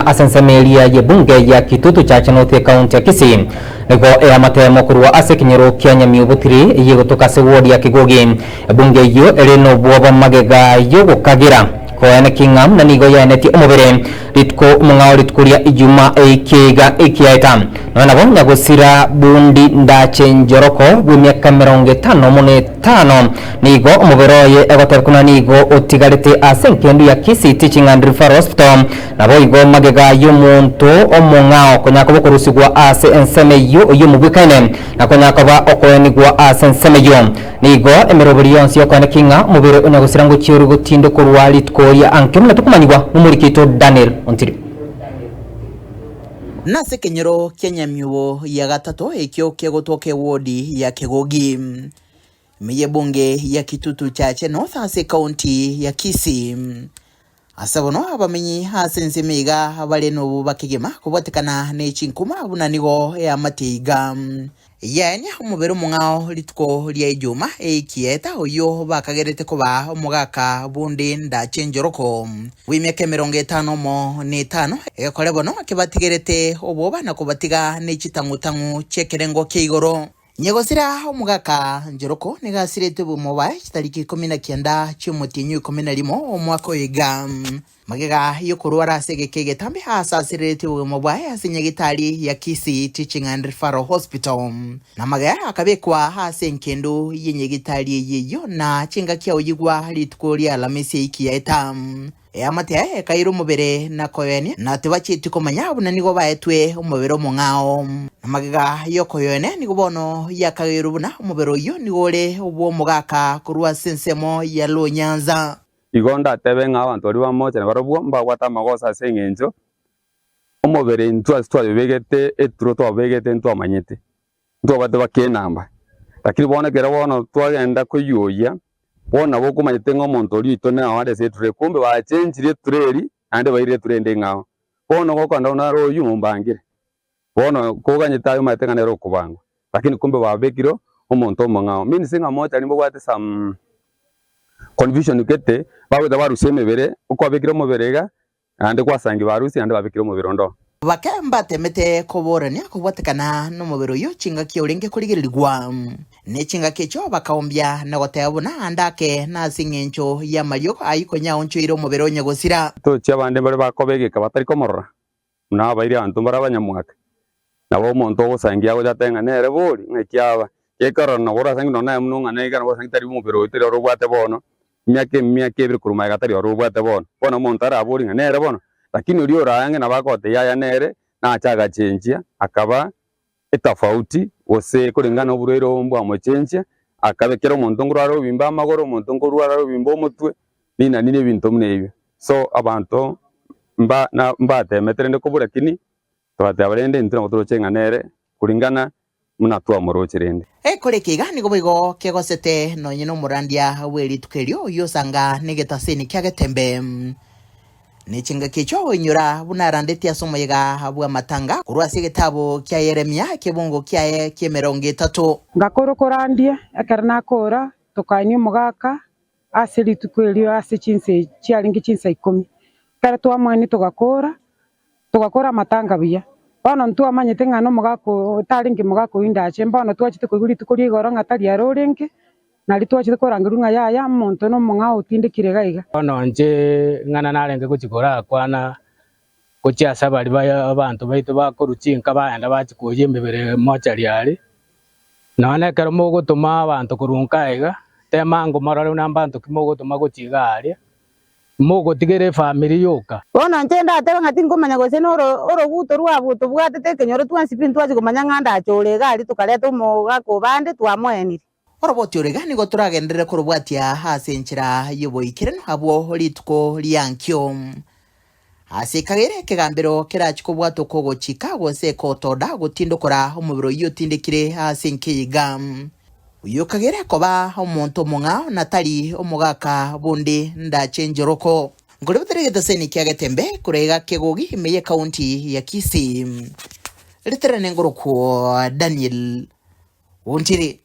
asensemeria ye bunge ya Kitutu Chache North County ya Kisii nigo ya matemo kurwa ase kinyero kya Nyamiubutiri ye gutuka se ward ya Kigogi bunge yo eleno bwoba magega yo gukagira koene kingam na nigo ya neti omubere ritko mungao ritkuria ijuma ekiga ekiaita nona bonya gusira bundi ndache njoroko bw'imyaka 55 nigo omuberoye egoterkuna nigo otigarite asenkendu ya Kisii Teaching and Referral Hospital nabo igo magega y'omuntu omungao konyako bokurusigwa ase enseme yo y'omubwikaine na konyako ba okoenigwa ase enseme yo nigo emerobiri yonsi okwane kinga mubere onyagusira ngo chiuru gutindo kurwa litkoria ankemuna tukumanywa mumulikito Daniel Ontiri nase kenyero Kenya Nyamiubo ya gatatu ekyo kegotoke wodi ya Kigogi miye bunge ya Kitutu Chache North County ya Kisii asabono abamenyi hasenzemiga abaleno bakigema kubotekana nechinkuma bunanigo ya matiga yani umubero mungao litko lya ijuma ekieta oyo bakagerete kuba omugaka bundi ndache njoroko w'imyaka 55 ekole bono kibatigerete oboba na kubatiga nechitangutangu chekerengo keigoro nyegosira omugaka njoroko negasirete bumubaye kitariki 19 cy'umutinyu 11 omwaka oyiga magega yokurwara asegekege tambi hasasirete bumubaye asinyegitari ya Kisii Teaching and Referral Hospital na magaya akabekwa hasenkendo yenyegitari yeyo na chinga kya oyigwa litkoria lamisi ikiyaita amate kairo mubere na koyene na tebachiti komanya bunanigo baetwe umubero mungao magega yokoyene nigobono yakagiro buna umubero yo nigole ubwo mugaka kurwa sensemo ya Lonyanza igonda tebe nga abantu bari bamoche barobwo mbagwata magosa sengenzo umubere ntwa begete eturo to begete ntwa manyete ntwa bate bakenamba lakini bona gera bona twagenda kuyoya bona boko manyete ngomuntu ori itone awade se ture kumbe ba change tureri ande bayire turende ngao bona goko ndona ro yumbangire bona koganyita yo mateka nero kubango lakini kumbe babekiro umuntu omangao mini singa mocha nimbo gwate sam confusion ukete bawe dabaruseme bere uko abekiro muberega ande kwasangi barusi ande babekiro mubirondo bakamba temete koborania kubotekana no mubero yo chinga kyolenge kurigirirwa ne chinga kecho bakaombya na gotebuna andake na singencho ya Mario ayiko nyaoncho iro mubero nyagosira to cyabande bare bakobegeka batari komorora na bayiri antu barabanyamwaka nabo monto gosangia go jatenga nere bori ngekyaba kekorona gora sangi nona mununga nega nabo sangi tari mubero itero rubate bono myake biri kuruma gatari rubate bono monto ara bori nere bono lakini uri orange nabakote yaya nere na achaga chenjia akaba etafauti ose kuringana oburero mbwa mo chenjia akabekera omuntu nguraro bimba amagoro omuntu nguraro bimba omutwe nina nine bintu munebyo so abantu mba temetere ndekobura kini twate abarende ntira mutochenga nere kuringana munatwa morocherende ekorekiga nigo bigo kegosete no nyino murandia weli tukerio yosanga negetaseni kyagetembe Nichinga kicho inyura bunarandeti asomoyega abwa matanga kurwasi gitabo kya Yeremia kibungo kya kemeronge 3 ngakoro korandie akarna kora tokaini mugaka asiri tukwelio asichinse chialingi chinse 10 kare twamwani tugakora matanga biya bano ntu amanyete ngano mugako talingi mugako indache mbano twachite kuguri tukuri goro ngatari arorenke nali twachite korangirunga ya muntu no mungao utindikire gaiga ono nje ngana nalenge kuchikora kwana kuchiasa bali baya abantu baitu bakoruchinka baenda bachikoye mbere mochari ali none kero mugutuma abantu kurunkaiga temango maralo nambantu kimugutuma kuchiga ali mugutigere family yoka bona ntenda atebe ngati ngomanya gose no oro buto rwabuto bwatete kenyoro twansipin twaje kumanya nganda achole gali tukaleta umuga ko bande twamwenire oroboti oregani go turagendere kurubwatia hasenchira yoboikire abo litko lyankyo asikagere kegambero kirachiko bwato kogo Chicago se kotoda gutindokora umubiro yotindikire hasenkiga uyo kagere koba omuntu mungao natali omugaka bundi ndache njoroko ngore buterege seni kyagetembe kurega Kigogi meye county ya Kisii literane ngoroko Daniel Ontiri